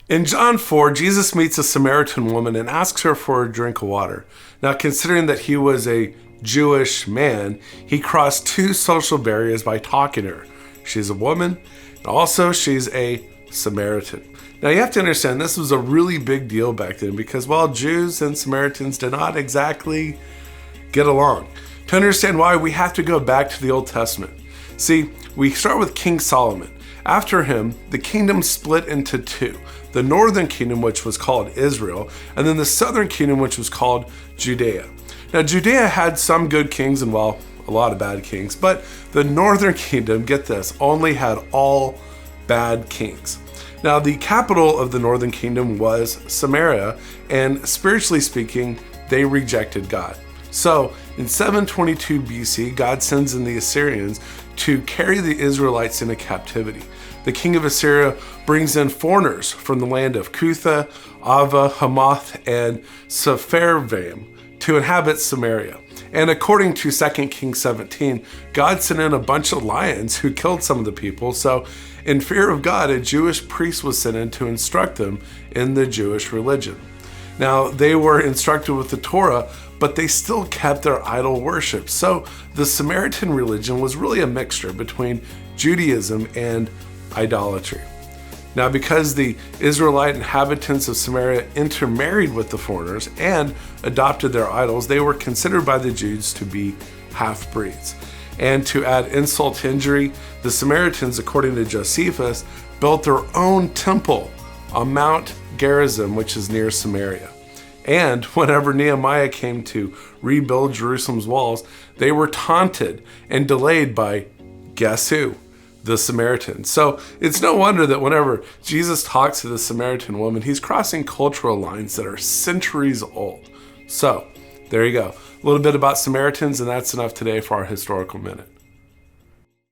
In John 4, Jesus meets a Samaritan woman and asks her for a drink of water. Now, considering that he was a Jewish man, he crossed two social barriers by talking to her. She's a woman, and also she's a Samaritan. Now, you have to understand, this was a really big deal back then because, well, Jews and Samaritans did not exactly get along. To understand why, we have to go back to the Old Testament. See, we start with King Solomon. After him, the kingdom split into two. The northern kingdom, which was called Israel, and then the southern kingdom, which was called Judea. Now, Judea had some good kings and, well, a lot of bad kings, but the northern kingdom, get this, only had all bad kings. Now, the capital of the northern kingdom was Samaria, and spiritually speaking, they rejected God. So, in 722 BC, God sends in the Assyrians to carry the Israelites into captivity. The king of Assyria brings in foreigners from the land of Cutha, Ava, Hamath, and Sepharvaim to inhabit Samaria. And according to 2 Kings 17, God sent in a bunch of lions who killed some of the people. So, in fear of God, a Jewish priest was sent in to instruct them in the Jewish religion. Now, they were instructed with the Torah, but they still kept their idol worship. So the Samaritan religion was really a mixture between Judaism and idolatry. Now, because the Israelite inhabitants of Samaria intermarried with the foreigners and adopted their idols, they were considered by the Jews to be half-breeds. And to add insult to injury, the Samaritans, according to Josephus, built their own temple on Mount Gerizim, which is near Samaria. And whenever Nehemiah came to rebuild Jerusalem's walls, they were taunted and delayed by, guess who? The Samaritans. So it's no wonder that whenever Jesus talks to the Samaritan woman, he's crossing cultural lines that are centuries old. So there you go. A little bit about Samaritans, and that's enough today for our historical minute.